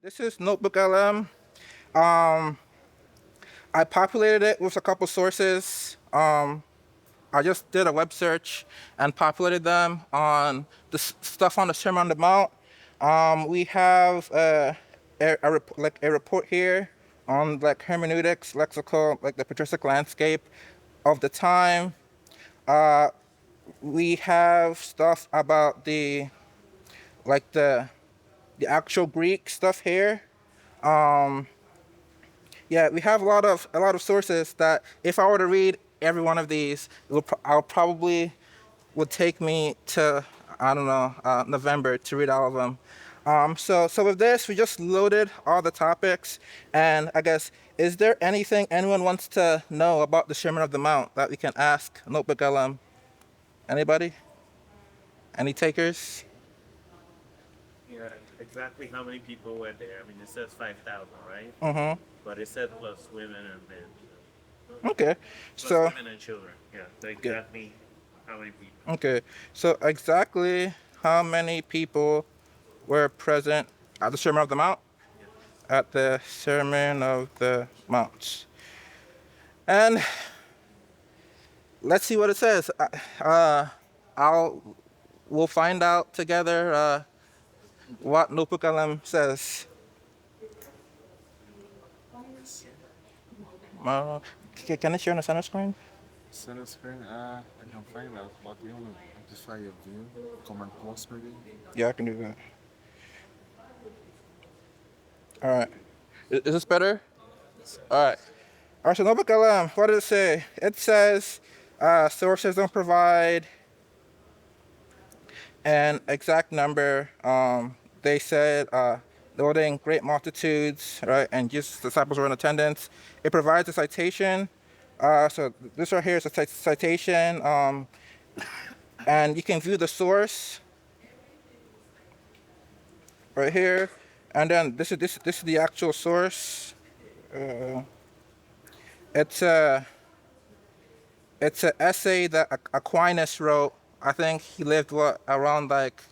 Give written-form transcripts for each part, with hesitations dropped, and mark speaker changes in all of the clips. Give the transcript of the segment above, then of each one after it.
Speaker 1: This is Notebook LM. Um, I populated it with a couple sources. I just did a web search and populated them on the stuff on the Sermon on the Mount. We have like a report here on like hermeneutics, lexical, like the patristic landscape of the time. Uh, we have stuff about the actual Greek stuff here. Um, Yeah, we have a lot of sources that if I were to read every one of these, I'll probably would take me to I don't know November to read all of them. So with this, we just loaded all the topics, and I guess is there anything anyone wants to know about the Sermon of the Mount that we can ask Notebook LM? Anybody? Any takers?
Speaker 2: Yeah, exactly how many people were there? I mean, it says 5,000, right?
Speaker 1: Mm-hmm.
Speaker 2: But it said plus women and men.
Speaker 1: Okay.
Speaker 2: Plus
Speaker 1: So
Speaker 2: women and children. Yeah, so
Speaker 1: good.
Speaker 2: exactly how many people?
Speaker 1: Okay. So exactly how many people were present at the Sermon of the Mount?
Speaker 2: Yeah.
Speaker 1: At the Sermon of the Mount. And let's see what it says. I'll we'll find out together what Notebook LM says. Uh, can I share on the center screen?
Speaker 3: Center screen, I can find out, but you want to amplify your view, command plus maybe.
Speaker 1: Yeah, I can do that. All right. Is this better? All right. All right. So Notebook LM, what does it say? It says sources don't provide an exact number. They said noting great multitudes, right, and Jesus' disciples were in attendance. It provides a citation. So this right here is a citation, and you can view the source right here, and then this is the actual source. Uh, it's a it's an essay that Aquinas wrote. I think he lived around like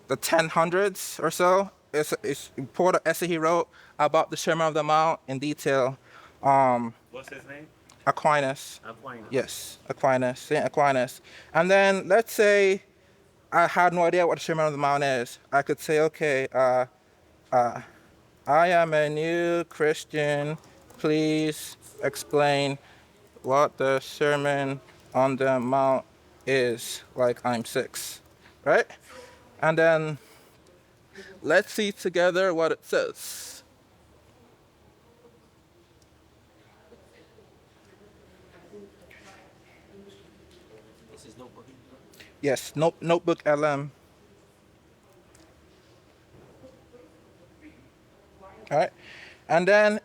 Speaker 1: the 1000s or so. It's a important essay he wrote about the Sermon of the Mount in detail. Um,
Speaker 2: What's his name?
Speaker 1: Aquinas,
Speaker 2: Aquinas.
Speaker 1: yes, Aquinas, Saint Aquinas. And then let's say I had no idea what the Sermon of the Mount is. I could say, okay, I am a new Christian. Please explain what the Sermon on the Mount is. Like I'm six, right? And then let's see together what it says.
Speaker 2: This is notebook.
Speaker 1: Yes, Notebook LM. All right. And then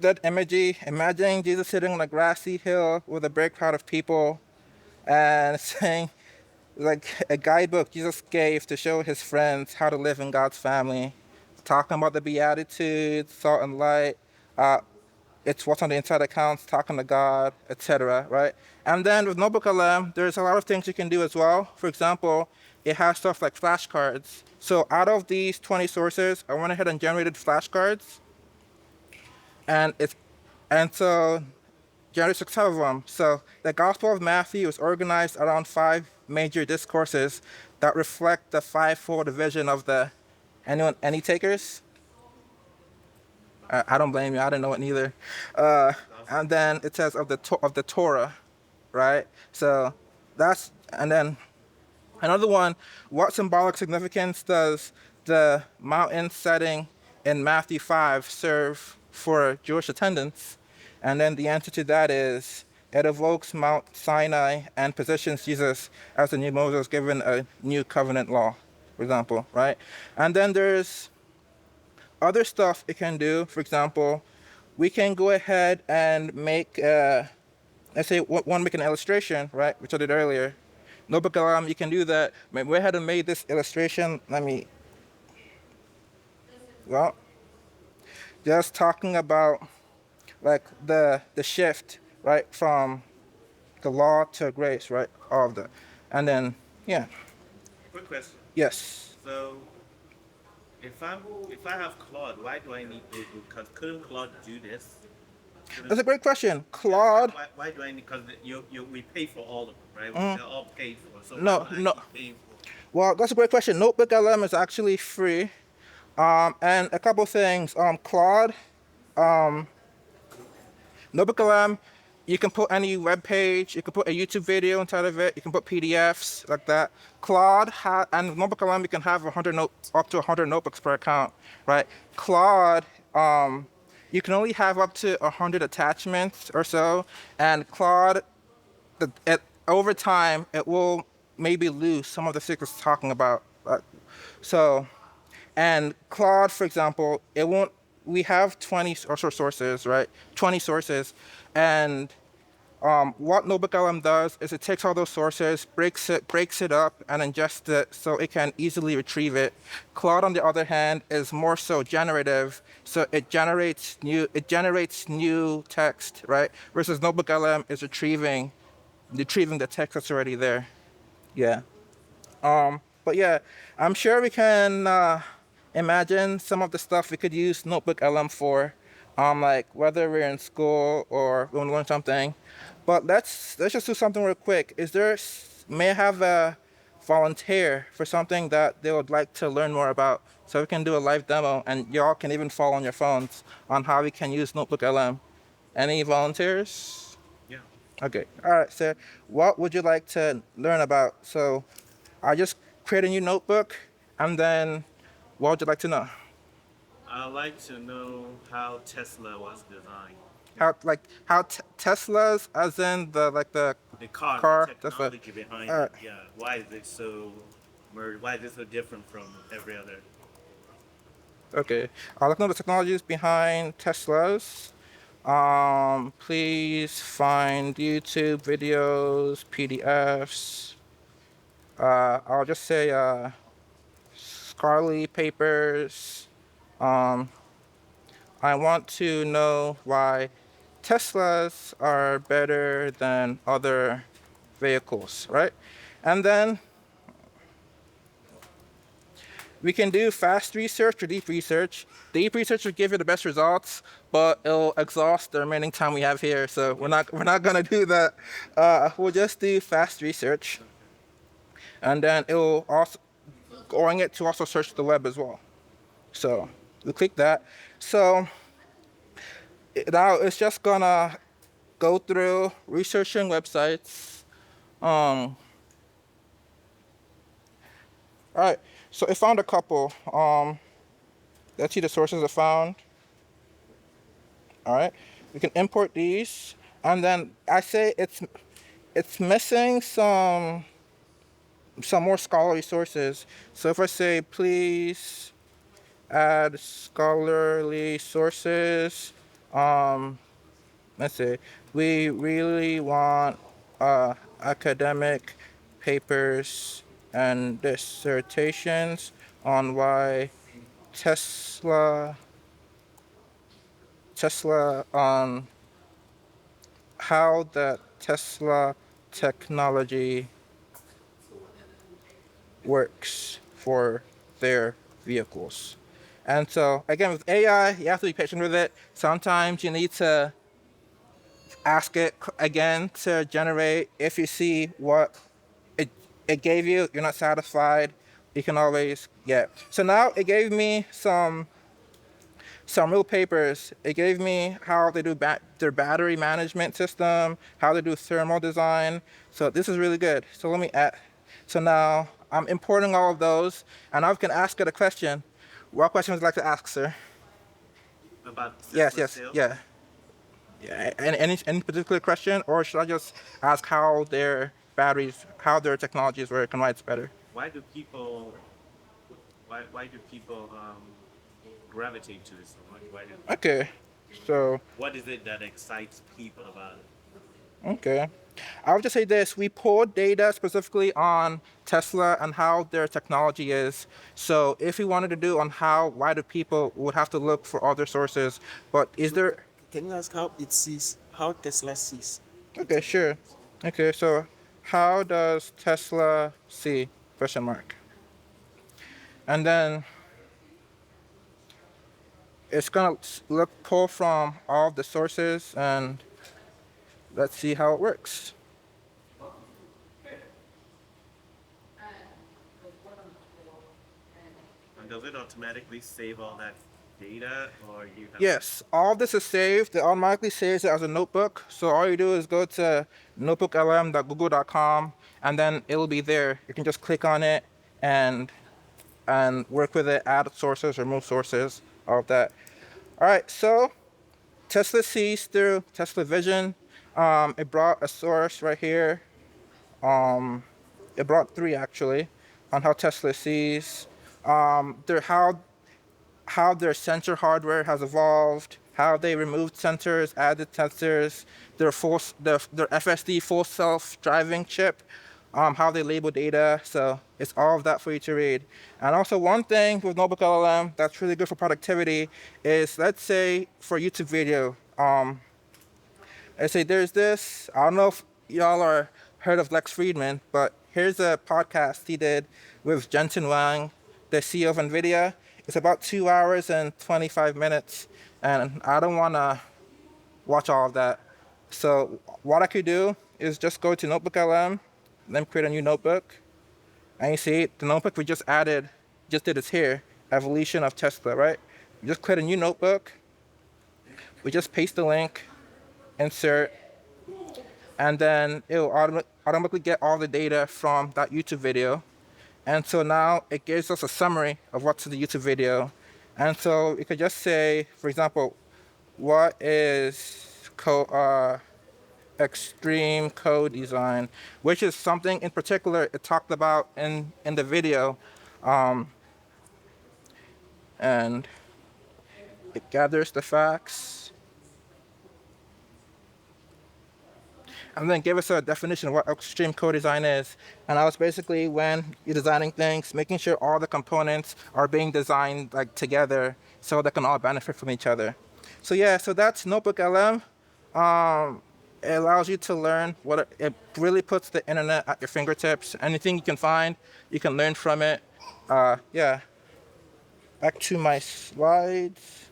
Speaker 1: that imagery, imagining Jesus sitting on a grassy hill with a big crowd of people and saying, like a guidebook Jesus gave to show his friends how to live in God's family, talking about the Beatitudes, salt and light. Uh, it's what's on the inside that counts, talking to God, etc. Right? And then with Notebook LM, there's a lot of things you can do as well. For example, it has stuff like flashcards. So out of these 20 sources, I went ahead and generated flashcards, and so generated 6 of them. So the Gospel of Matthew is organized around 5 major discourses that reflect the fivefold division of the. Any takers? I don't blame you. I didn't know it neither. Uh, and then it says of the Torah, right? So that's and then another one. What symbolic significance does the mountain setting in Matthew 5 serve for Jewish attendance? And then the answer to that is it evokes Mount Sinai and positions Jesus as the new Moses given a new covenant law, for example, right? And then there's other stuff it can do. For example, we can go ahead and make, let's say, one make an illustration, right, which I did earlier. Notebook alarm, you can do that. Go ahead and make this illustration. Well, just talking about like the shift, right, from the law to grace, right, all of that. And then, yeah,
Speaker 2: Quick question.
Speaker 1: yes.
Speaker 2: So if I have Claude, why do I need Notebook? Because couldn't Claude do this?
Speaker 1: That's
Speaker 2: Couldn't
Speaker 1: a great question.
Speaker 2: Yeah. Why
Speaker 1: Claude,
Speaker 2: why, why do I need? Because we pay for all of them, right?
Speaker 1: mm,
Speaker 2: They're all paid for. So why
Speaker 1: no,
Speaker 2: would I
Speaker 1: no.
Speaker 2: keep paying for?
Speaker 1: Well, that's a great question. Notebook LM is actually free. And a couple things. Claude, Notebook LM, you can put any web page, you can put a YouTube video inside of it, you can put PDFs like that. And Notebook LM, you can have up to 100 notebooks per account, right? Claude, you can only have up to 100 attachments or so, and Claude, over time, it will maybe lose some of the secrets it's talking about. So, and Claude, for example, it won't. We have 20 or so sources, right? 20 sources, and what NotebookLM does is it takes all those sources, breaks it up, and ingests it so it can easily retrieve it. Claude, on the other hand, is more so generative, so it generates new text, right? Versus NotebookLM is retrieving the text that's already there. Yeah. But yeah, I'm sure we can imagine some of the stuff we could use Notebook LM for, like whether we're in school or we want to learn something. But let's just do something real quick. May I have a volunteer for something that they would like to learn more about, so we can do a live demo, and y'all can even follow on your phones on how we can use Notebook LM. Any volunteers?
Speaker 2: Yeah.
Speaker 1: Okay. All right, sir. What would you like to learn about? So I just create a new notebook, and then what would you like to know?
Speaker 2: I'd like to know how Tesla was designed.
Speaker 1: How Teslas, as in the
Speaker 2: The car, the
Speaker 1: car. That's the.
Speaker 2: technology behind
Speaker 1: All
Speaker 2: it.
Speaker 1: right.
Speaker 2: Yeah. Why is it so Why is it so different from every other?
Speaker 1: Okay. I'll look at the technologies behind Teslas. Please find YouTube videos, PDFs. I'll just say Scarly papers. Um, I want to know why Teslas are better than other vehicles, right? And then we can do fast research or deep research. Deep research will give you the best results, but it'll exhaust the remaining time we have here. So we're not gonna do that. We'll just do fast research, and then it will also going it to also search the web as well. So we click that. So now it's just gonna go through researching websites. All right. So it found a couple. Let's see the sources it found. All right. We can import these, and then I say it's missing some more scholarly sources. So if I say please add scholarly sources, um, let's see, we really want academic papers and dissertations on why Tesla on how the Tesla technology works for their vehicles. And so again, with AI, you have to be patient with it. Sometimes you need to ask it again to generate. If you see what it it gave you, you're not satisfied, you can always get. So now it gave me some real papers. It gave me how they do their battery management system, how they do thermal design. So this is really good. So let me add. So now I'm importing all of those, and I can ask it a question. What question would you like to ask, sir?
Speaker 2: About
Speaker 1: Yes,
Speaker 2: Tesla
Speaker 1: yes,
Speaker 2: sales?
Speaker 1: yeah. Yeah. Any particular question, or should I just ask how their technologies work, and why it's better?
Speaker 2: Why do people why do people gravitate to this so much?
Speaker 1: Okay. So
Speaker 2: What is it that excites people about it?
Speaker 1: okay. I would just say this. We pulled data specifically on Tesla and how their technology is. So if we wanted to do on why do people would have to look for other sources. But is
Speaker 4: So
Speaker 1: there,
Speaker 4: can you ask how it sees, how Tesla sees the
Speaker 1: okay, sure.
Speaker 4: technologies?
Speaker 1: Okay, so how does Tesla see? Question mark. And then it's gonna look pull from all the sources, and let's see how it works.
Speaker 2: And does it automatically save all that data, or you have?
Speaker 1: Yes, all this is saved. It automatically saves it as a notebook. So all you do is go to notebooklm.google.com, and then it'll be there. You can just click on it and work with it, add sources, remove sources, all of that. All right, so Tesla sees through Tesla Vision. It brought a source right here. It brought three actually on how Tesla sees. Their how their sensor hardware has evolved, how they removed sensors, added sensors, their FSD full self-driving chip, how they label data. So it's all of that for you to read. And also one thing with Notebook LLM that's really good for productivity is, let's say for YouTube video, I say there's this. I don't know if y'all are heard of Lex Friedman, but here's a podcast he did with Jensen Wang, the CEO of NVIDIA. It's about 2 hours and 25 minutes, and I don't want to watch all of that. So what I could do is just go to Notebook LM, then create a new notebook, and you see the notebook we just added, just did is here, evolution of Tesla, right? We just create a new notebook. We just paste the link, insert, and then it will automatically get all the data from that YouTube video. And so now it gives us a summary of what's in the YouTube video. And so you could just say, for example, what is extreme code design, which is something in particular it talked about in the video. And it gathers the facts. And then give us a definition of what extreme co-design is. And that was basically when you're designing things, making sure all the components are being designed like together so they can all benefit from each other. So yeah, so that's Notebook LM. It allows you to learn it really puts the internet at your fingertips. Anything you can find, you can learn from it. Yeah. Back to my slides.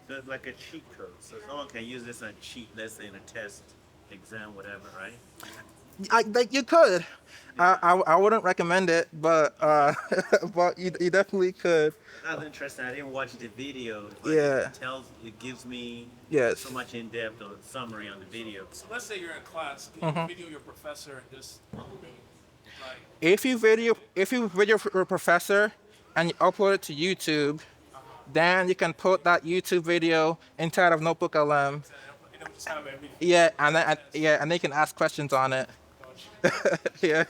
Speaker 2: So it's like a cheat code. So someone can use this and cheat, let's say in a test, exam, whatever, right?
Speaker 1: Like you could. I wouldn't recommend it, but but you definitely could.
Speaker 2: That's interesting. I didn't watch the video, but
Speaker 1: Yeah.
Speaker 2: it gives me
Speaker 1: Yes.
Speaker 2: so much in depth or summary on the video.
Speaker 5: So let's say you're in class, can you video your professor and just like
Speaker 1: If you video your professor and you upload it to YouTube, then you can put that YouTube video inside of Notebook LM.
Speaker 5: you know just have everything?
Speaker 1: Yeah, and they can ask questions on it. Yeah.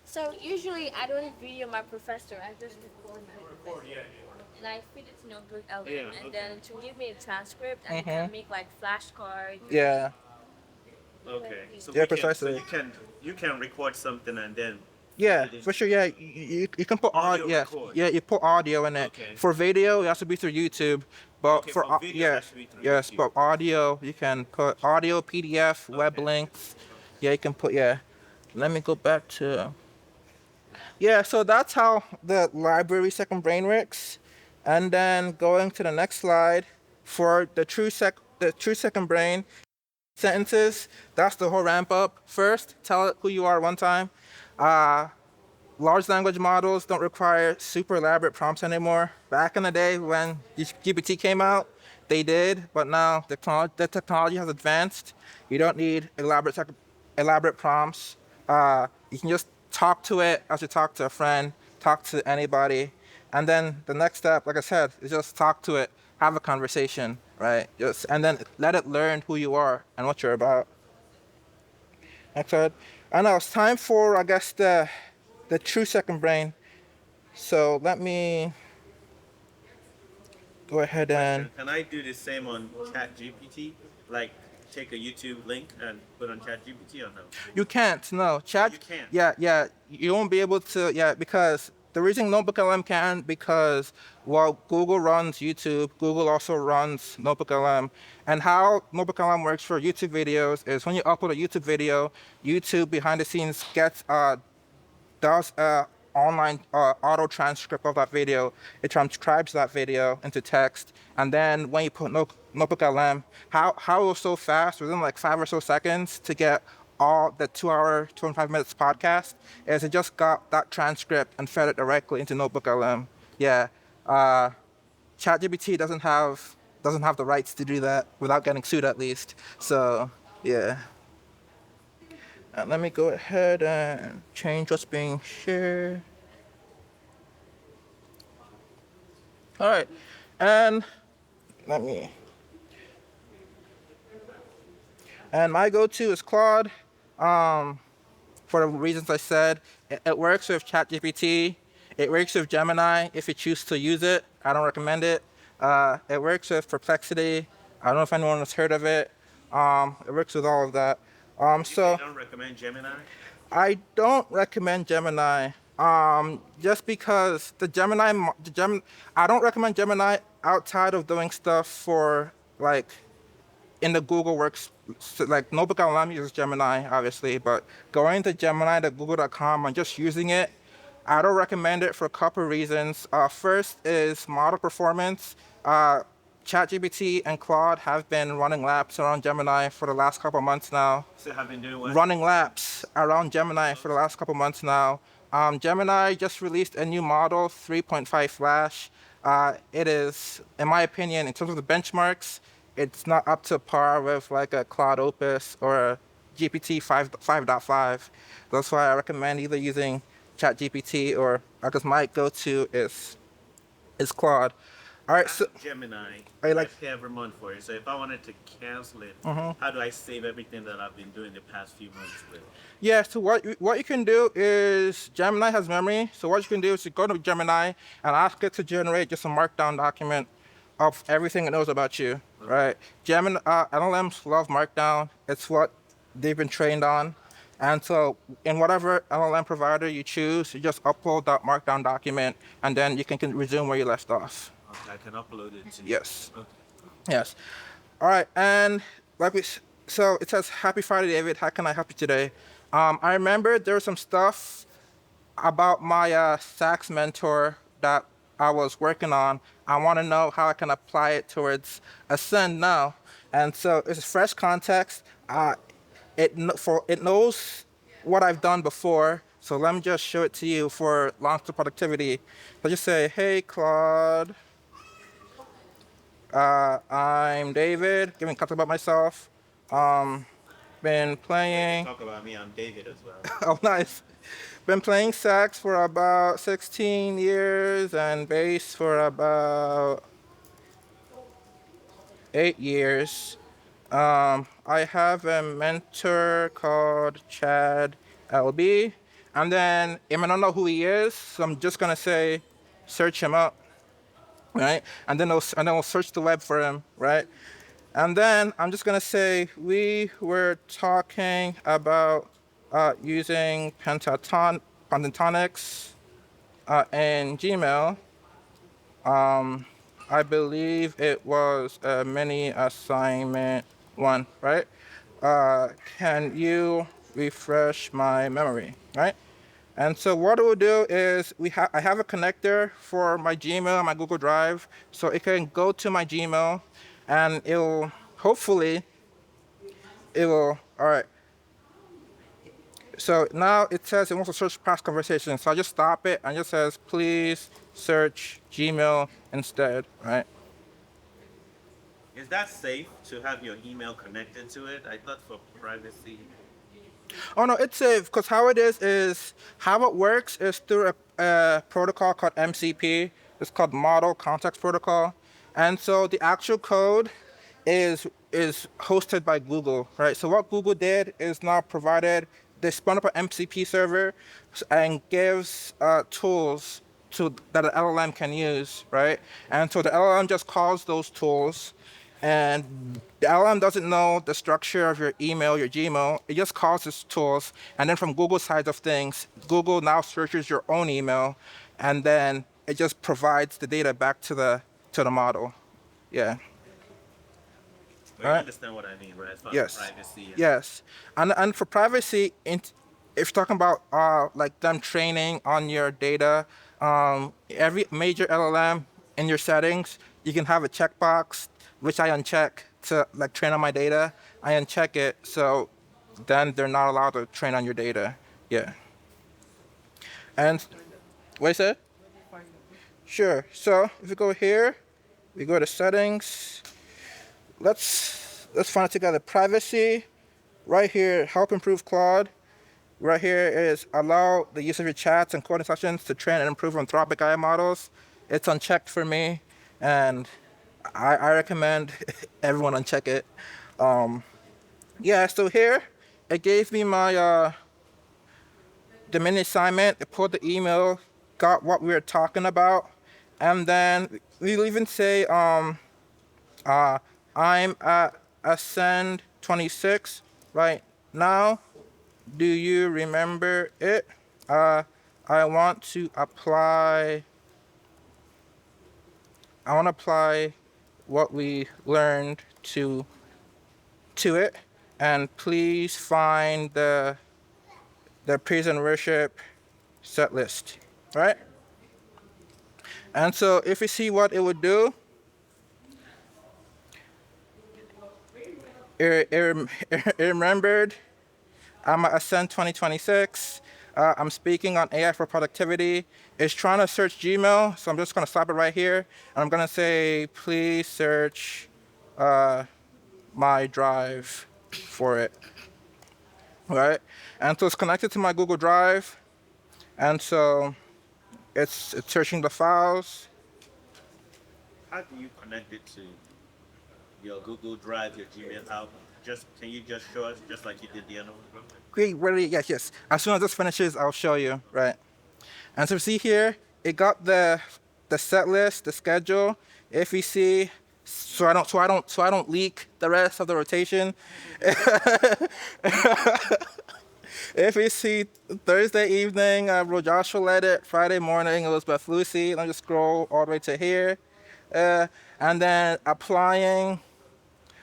Speaker 6: So usually I don't video my professor. I just record my
Speaker 5: Record,
Speaker 6: professor.
Speaker 5: yeah, yeah.
Speaker 6: And I feed it to Notebook LM,
Speaker 2: Yeah,
Speaker 6: and
Speaker 2: okay.
Speaker 6: then to give me a transcript, and I can make like flashcards.
Speaker 1: Yeah.
Speaker 2: Okay. So
Speaker 1: Yeah,
Speaker 2: we can-
Speaker 1: precisely.
Speaker 2: so you can record something and then
Speaker 1: Yeah,
Speaker 2: it is-
Speaker 1: for sure. Yeah, you can put
Speaker 2: Audio
Speaker 1: audio. Yeah,
Speaker 2: record.
Speaker 1: yeah, you put audio in it.
Speaker 2: Okay.
Speaker 1: For video, it has to be through YouTube. But
Speaker 2: Okay,
Speaker 1: for
Speaker 2: for video, it
Speaker 1: yeah,
Speaker 2: has to be through
Speaker 1: yes,
Speaker 2: YouTube.
Speaker 1: but audio, you can put audio, PDF, web
Speaker 2: Okay.
Speaker 1: links. Yeah, you can put yeah. Let me go back to. Yeah, so that's how the library second brain works, and then going to the next slide for the true second brain sentences. That's the whole ramp up. First, tell it who you are one time. Large language models don't require super elaborate prompts anymore. Back in the day when GPT came out, they did, but now the technology has advanced. You don't need elaborate prompts. You can just talk to it as you talk to a friend, talk to anybody. And then the next step, like I said, is just talk to it, have a conversation, right? And then let it learn who you are and what you're about. Next slide. I know it's time for, I guess, the true second brain. So let me go ahead and
Speaker 2: Can I do the same on ChatGPT? Like take a YouTube link and put on ChatGPT or no?
Speaker 1: you can't, no. Chat.
Speaker 2: You can't?
Speaker 1: Yeah. You won't be able to, because the reason Notebook LM can, because while Google runs YouTube, Google also runs Notebook LM. And how Notebook LM works for YouTube videos is when you upload a YouTube video, YouTube behind the scenes does online auto transcript of that video. It transcribes that video into text, and then when you put Notebook LM, how it was so fast within like 5 or so seconds to get all the 2 hour, 25 minutes podcast is it just got that transcript and fed it directly into Notebook LM. Yeah, ChatGPT doesn't have the rights to do that without getting sued at least. So yeah. Let me go ahead and change what's being shared. All right, and let me. And my go-to is Claude. For the reasons I said, it works with ChatGPT. It works with Gemini if you choose to use it. I don't recommend it. It works with Perplexity. I don't know if anyone has heard of it. It works with all of that. So
Speaker 2: You don't recommend Gemini?
Speaker 1: I don't recommend Gemini. Just because I don't recommend Gemini outside of doing stuff for like in the Google Works, so, like Notebook LM uses Gemini, obviously, but going to Gemini to Google.com and just using it, I don't recommend it for a couple reasons. First is model performance. ChatGPT and Claude have been running laps around Gemini for the last couple months now.
Speaker 2: So have been doing what?
Speaker 1: Running laps around Gemini for the last couple months now. Gemini just released a new model, 3.5 Flash. It is, in my opinion, in terms of the benchmarks, it's not up to par with like a Claude Opus or a GPT 5.5. That's why I recommend either using ChatGPT or I guess my go-to is Claude. All right, so
Speaker 2: Gemini.
Speaker 1: I like-
Speaker 2: pay every month for it. So if I wanted to cancel it, how do I save everything that I've been doing the past few months with?
Speaker 1: yeah, so what you can do is Gemini has memory. So what you can do is you go to Gemini and ask it to generate just a markdown document of everything it knows about you, right? Gemini LLMs love markdown. It's what they've been trained on. And so in whatever LLM provider you choose, you just upload that markdown document and then you can resume where you left off.
Speaker 2: Okay, I can upload it to
Speaker 1: Yes.
Speaker 2: Okay.
Speaker 1: Yes. All right, and so it says, "Happy Friday, David. How can I help you today?" I remember there was some stuff about my sax mentor that I was working on. I want to know how I can apply it towards Ascend now, and so it's fresh context. It knows what I've done before, so let me just show it to you for long-term productivity. So just say, "Hey, Claude. I'm David, giving content about myself. Been playing."
Speaker 2: Talk about me, I'm David as well.
Speaker 1: Oh, nice. Been playing sax for about 16 years and bass for about 8 years. I have a mentor called Chad LB. And then, I don't know who he is, so I'm just gonna say, search him up, right? And then we'll search the web for him, right? And then I'm just gonna say we were talking about using pentatonics in Gmail. I believe it was a mini assignment one, right? Can you refresh my memory, right? And so what it will do is I have a connector for my Gmail, my Google Drive, so it can go to my Gmail, and hopefully, all right. So now it says it wants to search past conversations, so I just stop it and it just says, please search Gmail instead, right?
Speaker 2: Is that safe to have your email connected to it? I thought for privacy.
Speaker 1: Oh no, it's safe because how it works is through a protocol called MCP. It's called Model Context Protocol, and so the actual code is hosted by Google, right? So what Google did is now provided they spun up an MCP server and gives tools that an LLM can use, right? And so the LLM just calls those tools. And the LLM doesn't know the structure of your email, your Gmail. It just calls its tools. And then from Google's side of things, Google now searches your own email, and then it just provides the data back to the model. Yeah.
Speaker 2: You
Speaker 1: Right.
Speaker 2: understand what I mean, right? As far as
Speaker 1: Yes.
Speaker 2: privacy.
Speaker 1: Yes. And for privacy, if you're talking about like them training on your data, every major LLM in your settings, you can have a checkbox, which I uncheck to like train on my data. I uncheck it, so then they're not allowed to train on your data. Yeah. And what is it? Sure. So if we go here, we go to settings. Let's find it together. Privacy. Right here, help improve Claude. Right here is allow the use of your chats and coding sessions to train and improve Anthropic AI models. It's unchecked for me, and I recommend everyone uncheck it. Yeah, so here it gave me my the mini assignment. It pulled the email, got what we were talking about, and then we'll even say I'm at Ascend 26 right now. Do you remember it? Uh, I want to apply. I want to apply what we learned to it, and please find the praise and worship set list, right? And so if you see what it would do, it remembered I'm at Ascend 2026. I'm speaking on AI for productivity. It's trying to search Gmail, so I'm just going to stop it right here. And I'm going to say, please search my drive for it. Right? And so it's connected to my Google Drive. And so it's searching the files.
Speaker 2: How do you connect it to your Google Drive, your Gmail? How? Just can you just show us, just like you did the other one?
Speaker 1: Great, really, yes, yes. As soon as this finishes, I'll show you, right? And so see here, it got the set list, the schedule. If we see, so I don't leak the rest of the rotation. If we see Thursday evening, Joshua led it. Friday morning, it was Beth Lucy. Let me just scroll all the way to here. And then applying,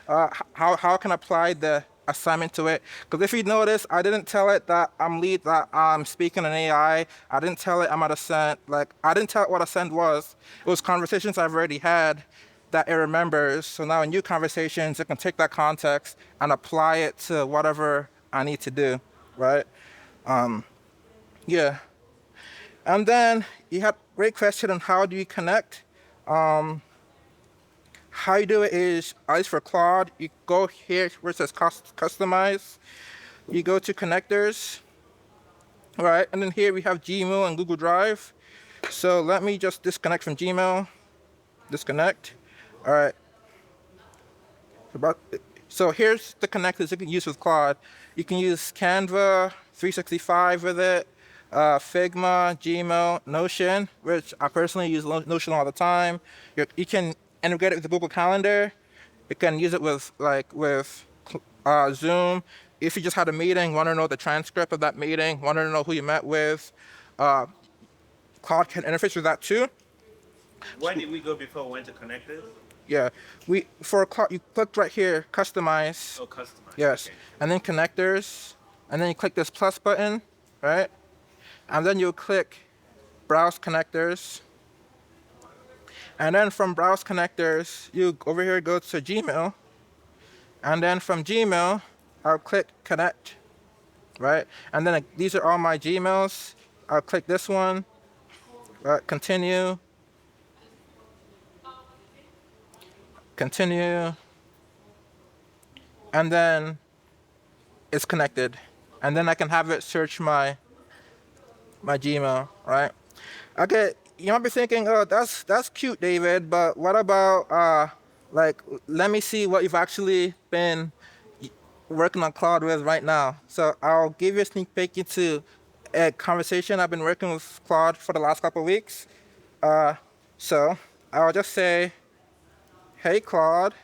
Speaker 1: how can I apply the assignment to it? Because if you notice, I didn't tell it that I'm speaking in AI. I didn't tell it I'm at Ascend. Like, I didn't tell it what Ascend was. It was conversations I've already had that it remembers. So now in new conversations, it can take that context and apply it to whatever I need to do, right? Yeah. And then you had a great question on how do you connect. How you do it is, at least for Claude, you go here where it says customize. You go to connectors, all right? And then here we have Gmail and Google Drive. So let me just disconnect from Gmail. Disconnect. All right. So here's the connectors you can use with Claude. You can use Canva 365 with it, Figma, Gmail, Notion, which I personally use Notion all the time. You can integrate it with the Google Calendar. You can use it with Zoom. If you just had a meeting, want to know the transcript of that meeting, want to know who you met with, Claude can interface with that too.
Speaker 2: Where did we go before we went to connectors?
Speaker 1: Yeah, for Claude, you clicked right here, customize.
Speaker 2: Oh, customize.
Speaker 1: Yes,
Speaker 2: Okay.
Speaker 1: and then connectors, and then you click this plus button, right? And then you click browse connectors. And then from browse connectors, you over here go to Gmail. And then from Gmail, I'll click connect, right? And then these are all my Gmails. I'll click this one, continue, continue, and then it's connected. And then I can have it search my Gmail, right? Okay, you might be thinking, oh, that's cute, David, but what about like, let me see what you've actually been working on Claude with right now. So I'll give you a sneak peek into a conversation I've been working with Claude for the last couple of weeks. So I'll just say, hey, Claude,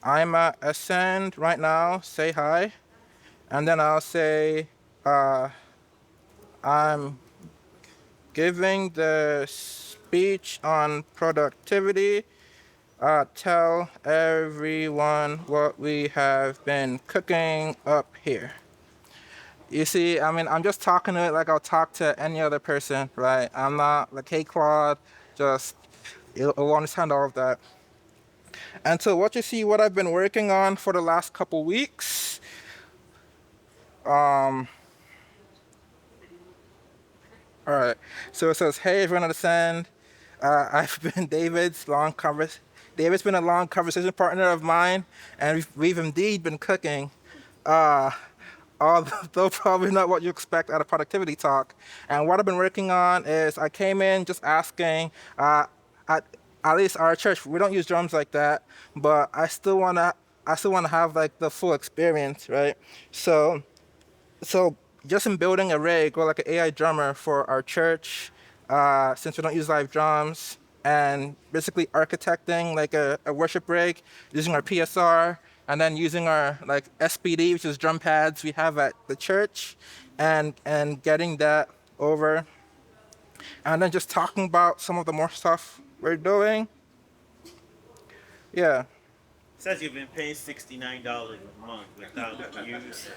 Speaker 1: I'm at Ascend right now, say hi. And then I'll say, I'm giving the speech on productivity. tell everyone what we have been cooking up here. You see, I mean, I'm just talking to it like I'll talk to any other person, right? I'm not like, hey, Claude, just, you'll understand all of that. And so what you see, what I've been working on for the last couple weeks, all right. So it says, hey, everyone understand, I've been David's been a long conversation partner of mine, and we've indeed been cooking. Uh, Although probably not what you expect at a productivity talk. And what I've been working on is I came in just asking, at, at least our church, we don't use drums like that, but I still wanna have like the full experience, right? So just in building a rig or like an AI drummer for our church, since we don't use live drums, and basically architecting like a worship rig using our PSR, and then using our like SPD, which is drum pads we have at the church, and getting that over, and then just talking about some of the more stuff we're doing. Yeah.
Speaker 2: Says you've been paying $69 a month without use.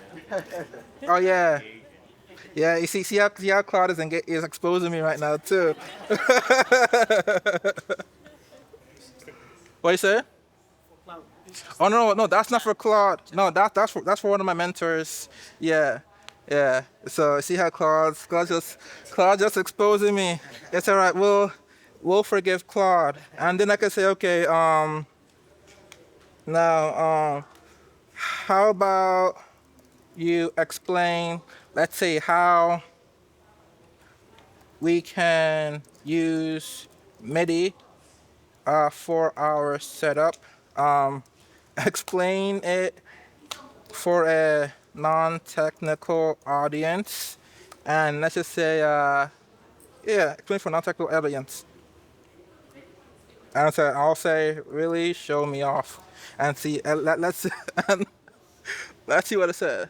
Speaker 1: Oh yeah.
Speaker 2: Engaging.
Speaker 1: Yeah, you see how Claude is exposing me right now too. What you say? Oh no, that's not for Claude. No, that's for one of my mentors. Yeah, yeah. So see how Claude just exposing me. It's all right. We'll forgive Claude, and then I can say, okay, now, how about you explain, let's say, how we can use MIDI for our setup. Explain it for a non-technical audience, and let's just say, yeah, explain for non-technical audience. And so I'll say, really show me off, and see. Let's and let's see what it says.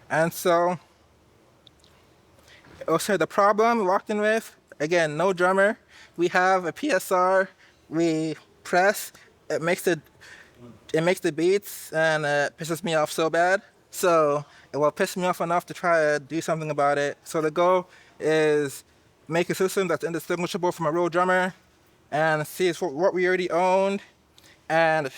Speaker 1: And so, also the problem we walked in with, again, no drummer. We have a PSR. We press. It makes the beats, and it pisses me off so bad. So it will piss me off enough to try to do something about it. So the goal is make a system that's indistinguishable from a real drummer, and see what we already owned, and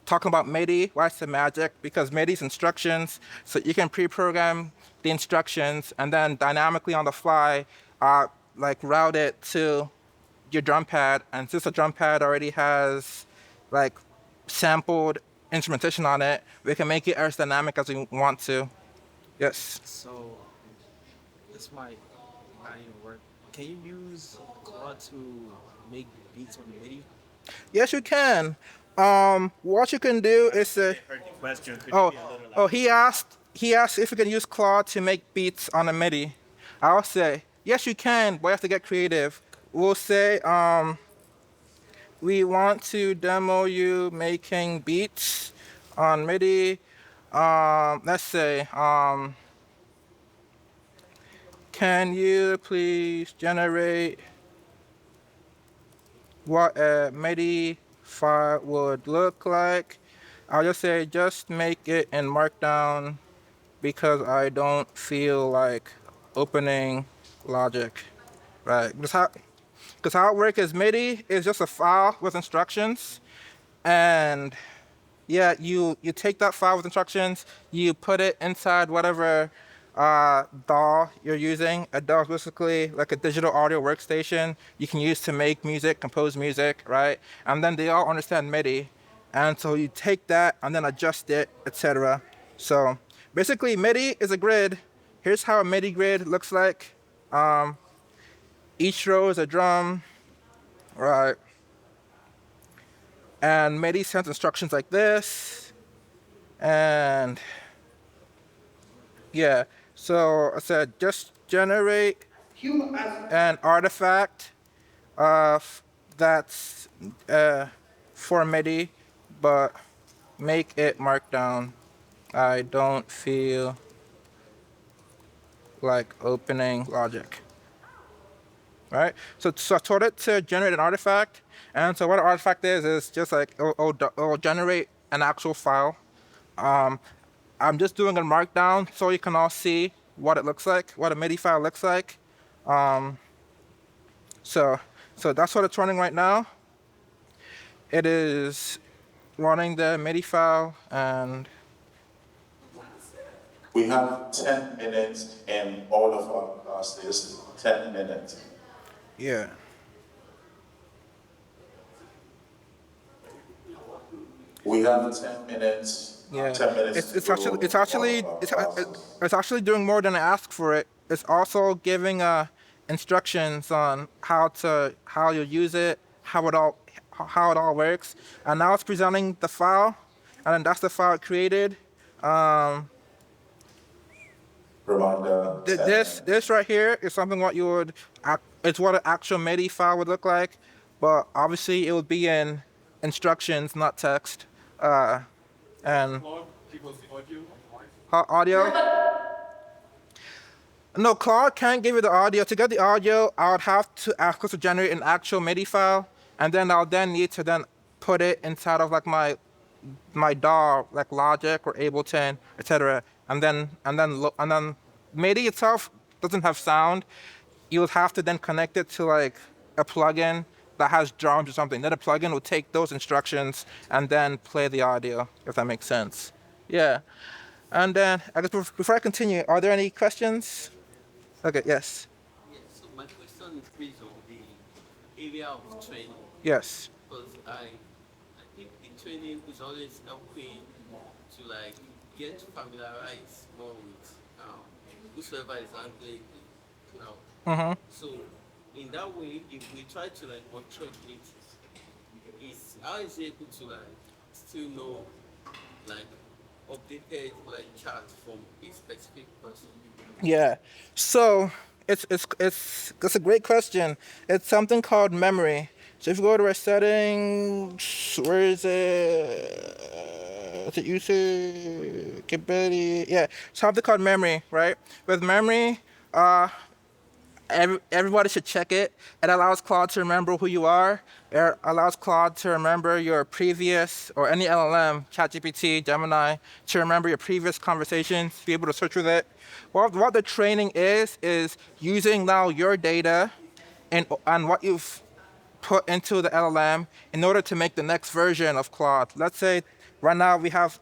Speaker 1: talking about MIDI, why it's the magic, because MIDI's instructions, so you can pre-program the instructions and then dynamically on the fly, like route it to your drum pad. And since the drum pad already has like sampled instrumentation on it, we can make it as dynamic as we want to. Yes.
Speaker 4: So this might not even work. Can you use Claude to make beats on the MIDI?
Speaker 1: Yes, you can. What you can do is
Speaker 2: I heard the question. Could
Speaker 1: oh,
Speaker 2: you be a little
Speaker 1: oh,
Speaker 2: louder?
Speaker 1: he asked if we can use Claude to make beats on a MIDI. I'll say, yes, you can, but you have to get creative. We'll say, we want to demo you making beats on MIDI. Let's say, can you please generate what a MIDI file would look like? I'll just say, just make it in Markdown because I don't feel like opening Logic, right? Because how it works is MIDI is just a file with instructions, and yeah, you take that file with instructions, you put it inside whatever DAW you're using. A DAW is basically like a digital audio workstation you can use to make music, compose music, right? And then they all understand MIDI, and so you take that and then adjust it, etc. So basically, MIDI is a grid. Here's how a MIDI grid looks like. Each row is a drum, right? And MIDI sends instructions like this. And yeah, so I said just generate an artifact that's for MIDI, but make it Markdown. I don't feel like opening Logic. right? So I told it to generate an artifact, and so what an artifact is just like it'll generate an actual file. I'm just doing a markdown so you can all see what it looks like, what a MIDI file looks like. So so that's what it's running right now. It is running the MIDI file, and
Speaker 7: We have 10 minutes in all of our classes, 10 minutes.
Speaker 1: yeah.
Speaker 7: We have 10 minutes,
Speaker 1: Yeah,
Speaker 7: 10 minutes
Speaker 1: it's
Speaker 7: to
Speaker 1: it's
Speaker 7: go
Speaker 1: actually it's
Speaker 7: on
Speaker 1: actually
Speaker 7: our
Speaker 1: it's
Speaker 7: classes.
Speaker 1: it's actually doing more than I asked for it. It's also giving instructions on how you use it, how it all works, and now it's presenting the file, and then that's the file it created.
Speaker 7: Reminder, 10
Speaker 1: This
Speaker 7: minutes.
Speaker 1: right here is something what you would it's what an actual MIDI file would look like, but obviously it would be in instructions, not text. And
Speaker 5: Claude give us the audio.
Speaker 1: audio. No, Claude can't give you the audio. To get the audio, I would have to ask us to generate an actual MIDI file, and then I'll then need to then put it inside of like my DAW, like Logic or Ableton, etc. And then MIDI itself doesn't have sound. You would have to then connect it to like a plugin that has drums or something. Then a plugin will take those instructions and then play the audio, if that makes sense. Yeah. And then I guess before I continue, are there any questions? Okay. Yes.
Speaker 8: Yeah, so my question is based on the area of training,
Speaker 1: Yes.
Speaker 8: because I think the training is always helping to like get familiarized more with whosoever is handling the cloud. So in that way, if we try to like workshop it, is how is it able to like still know like updated like charts from a specific person?
Speaker 1: Yeah. So it's a great question. It's something called memory. So if you go to our settings, where is it? Is it usage capability? Yeah, something called memory, right? With memory, everybody should check it. It allows Claude to remember who you are. It allows Claude to remember your previous, or any LLM, ChatGPT, Gemini, to remember your previous conversations, be able to search with it. What the training is using now your data and what you've put into the LLM in order to make the next version of Claude. Let's say right now we have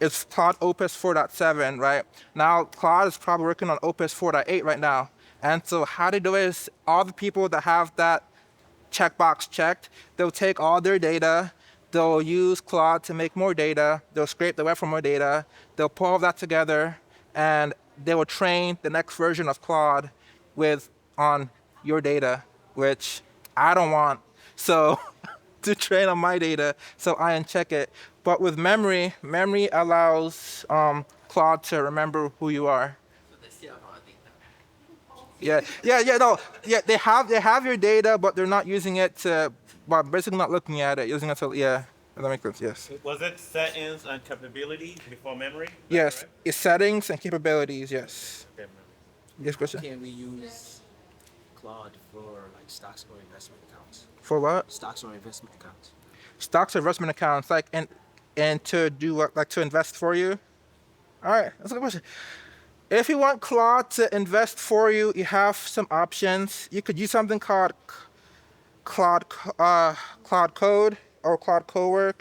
Speaker 1: it's Claude Opus 4.7, right? Now Claude is probably working on Opus 4.8 right now. And so how they do it is all the people that have that checkbox checked, they'll take all their data, they'll use Claude to make more data, they'll scrape the web for more data, they'll pull all that together, and they will train the next version of Claude with on your data, which I don't want. So to train on my data, so I uncheck it. But with memory allows Claude to remember who you are.
Speaker 8: So they still have our data.
Speaker 1: No, they have your data, but they're not using it to, well, basically not looking at it, using it to, yeah, does that make sense? Yes.
Speaker 2: Was it settings and capabilities before memory? Is that
Speaker 1: Yes,
Speaker 2: correct?
Speaker 1: it's settings and capabilities, yes.
Speaker 2: Okay.
Speaker 1: Yes, question?
Speaker 4: Can we use Claude for like stocks or investment accounts?
Speaker 1: For what?
Speaker 4: Stocks or investment accounts.
Speaker 1: Stocks or investment accounts, like, and to do what, like to invest for you? All right, that's a good question. If you want Claude to invest for you, you have some options. You could use something called Cloud Code or Cloud Cowork.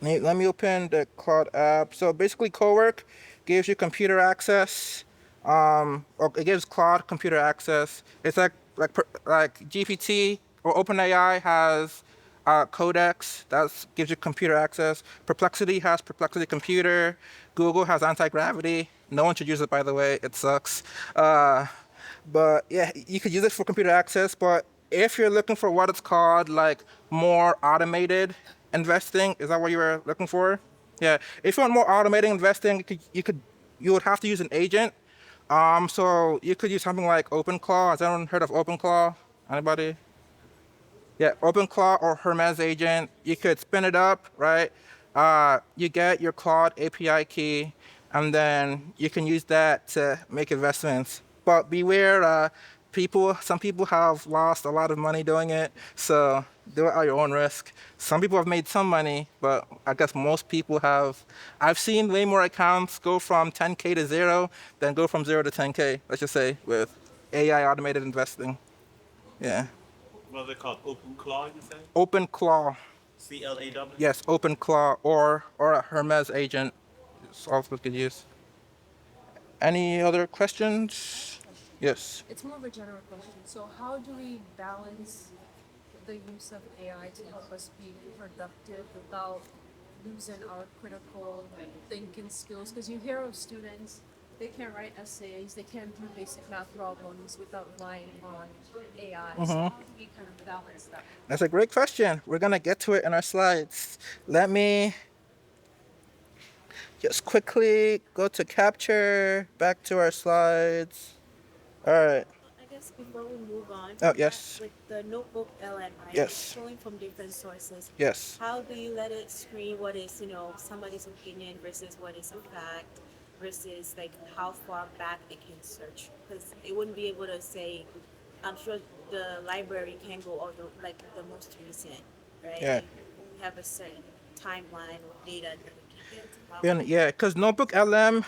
Speaker 1: Let me open the Cloud app. So basically, Cowork gives you computer access. Or it gives Claude computer access. It's like GPT or OpenAI has Codex that gives you computer access. Perplexity has Perplexity Computer. Google has Anti-Gravity. No one should use it, by the way. It sucks. But yeah, you could use it for computer access. But if you're looking for what it's called, like more automated investing, is that what you were looking for? Yeah. If you want more automated investing, you would have to use an agent. So you could use something like OpenClaw. Has anyone heard of OpenClaw? Anybody? Yeah, OpenClaw or Hermes agent. You could spin it up, right? You get your Claude API key, and then you can use that to make investments. but beware. Some people have lost a lot of money doing it, so do it at your own risk. Some people have made some money, but I guess most people have. I've seen way more accounts go from 10K to zero than go from 0 to 10K, let's just say, with AI automated investing. Yeah.
Speaker 2: What are they called? Open Claw, you say?
Speaker 1: Open Claw.
Speaker 2: CLAW?
Speaker 1: Yes, Open Claw or a Hermes agent. It's also good use. Any other questions? Yes.
Speaker 9: It's more of a general question. So, how do we balance the use of AI to help us be productive without losing our critical thinking skills? Because you hear of students, they can't write essays, they can't do basic math problems without relying on AI. So, how do we kind of balance that?
Speaker 1: That's a great question. We're going to get to it in our slides. Let me just quickly go to capture, back to our slides. All right.
Speaker 10: I guess before we move on,
Speaker 1: Oh, yes.
Speaker 10: with the notebook LM, right?
Speaker 1: Yes.
Speaker 10: It's showing from different sources.
Speaker 1: Yes.
Speaker 10: How do you let it screen what is, somebody's opinion versus what is a fact versus like how far back it can search? Because it wouldn't be able to say, I'm sure the library can go all the most recent, right?
Speaker 1: Yeah.
Speaker 10: We have a certain timeline of data that we can get.
Speaker 1: Yeah, because Notebook LM,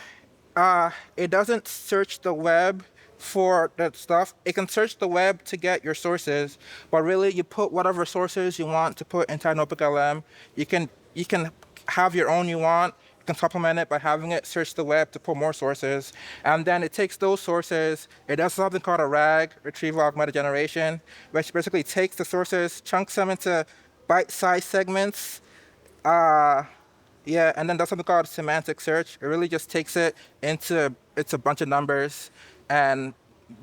Speaker 1: it doesn't search the web for that stuff. It can search the web to get your sources, but really you put whatever sources you want to put inside Notebook LM. You can have your own you want. You can supplement it by having it search the web to pull more sources, and then it takes those sources. It does something called a RAG, retrieval augmented generation, which basically takes the sources, chunks them into bite-sized segments. Yeah, and then does something called semantic search. It really just takes it into it's a bunch of numbers and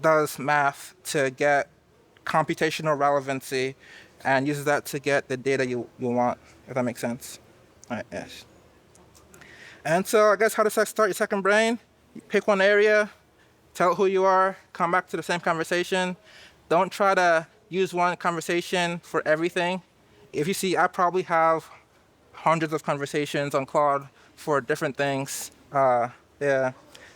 Speaker 1: does math to get computational relevancy and uses that to get the data you want, if that makes sense. All right, yes. And so I guess how to start your second brain? You pick one area, tell who you are, come back to the same conversation. Don't try to use one conversation for everything. If you see, I probably have hundreds of conversations on Claude for different things. Yeah.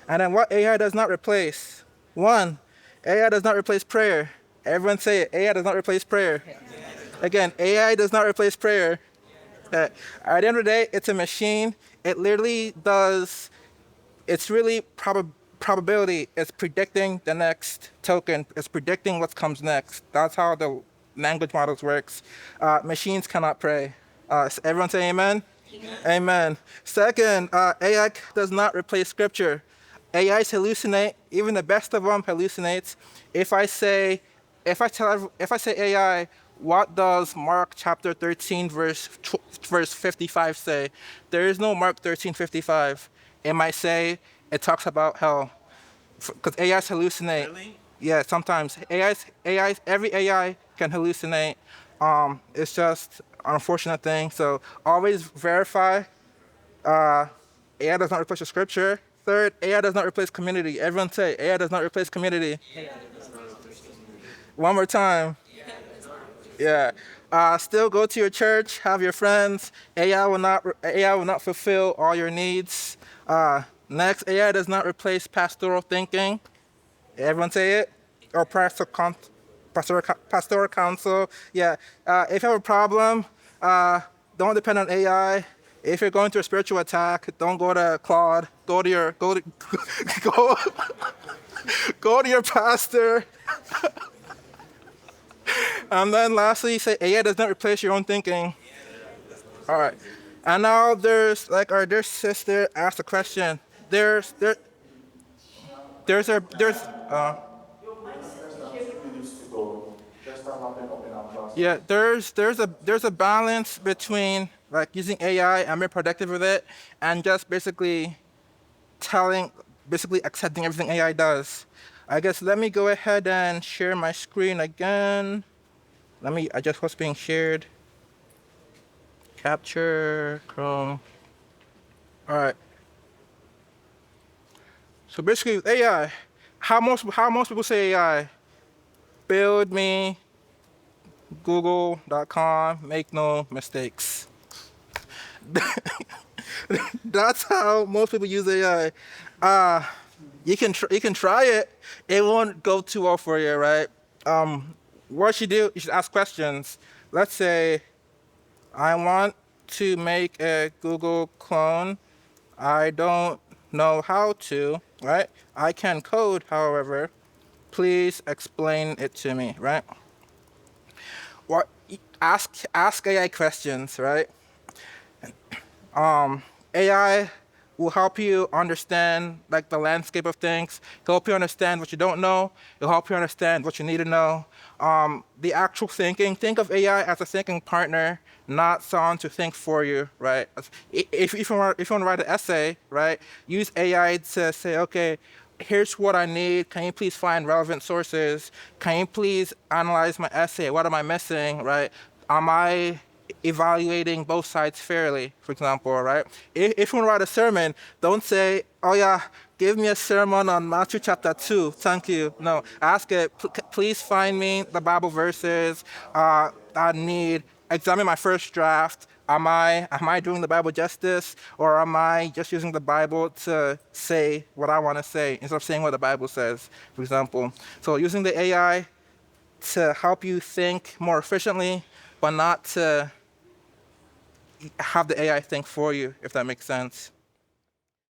Speaker 1: And then what AI does not replace? One, AI does not replace prayer. Everyone say it. AI does not replace prayer. Again, AI does not replace prayer. At the end of the day, it's a machine. It literally does, it's really probability. It's predicting the next token. It's predicting what comes next. That's how the language models works. Machines cannot pray. Everyone say amen? Amen. Second, AI does not replace scripture. AIs hallucinate. Even the best of them hallucinates. If I say AI, what does Mark chapter 13 verse 55 say? There is no Mark 13:55. It might say it talks about hell, because AIs hallucinate.
Speaker 2: Really?
Speaker 1: Yeah, sometimes every AI can hallucinate. It's just an unfortunate thing. So always verify. AI does not replace the scripture. Third, AI does not replace community. Everyone say AI does not replace community. One more time. Yeah. Still go to your church, have your friends. AI will not fulfill all your needs. Next, AI does not replace pastoral thinking. Everyone say it? Or pastoral counsel. Yeah. If you have a problem, don't depend on AI. If you're going through a spiritual attack, don't go to Claude. Go to your go to your pastor. And then lastly, say AI does not replace your own thinking. All right. And now there's like our dear sister asked a question. There's
Speaker 7: Minutes to go. Just turn up and open up class.
Speaker 1: Yeah, there's a balance between like using AI and being productive with it, and just basically accepting everything AI does. I guess let me go ahead and share my screen again. Let me adjust what's being shared. Capture Chrome. All right. So basically, with AI, how most people say AI, build me, Google.com, make no mistakes. That's how most people use AI. You can try it. It won't go too well for you, right? What you do, you should ask questions. Let's say I want to make a Google clone. I don't know how to, right? I can code, however. Please explain it to me, right? What ask AI questions, right? AI will help you understand like the landscape of things, help you understand what you don't know, it'll help you understand what you need to know. The actual thinking, think of AI as a thinking partner, not someone to think for you, right? If you want to write an essay, right, use AI to say, okay, here's what I need. Can you please find relevant sources? Can you please analyze my essay? What am I missing, right? Am I evaluating both sides fairly, for example, right? If you want to write a sermon, don't say, oh yeah, give me a sermon on Matthew chapter 2, thank you. No, ask it, please find me the Bible verses I need, examine my first draft. Am I doing the Bible justice, or am I just using the Bible to say what I want to say instead of saying what the Bible says, for example? So using the AI to help you think more efficiently, but not to have the AI think for you, if that makes sense.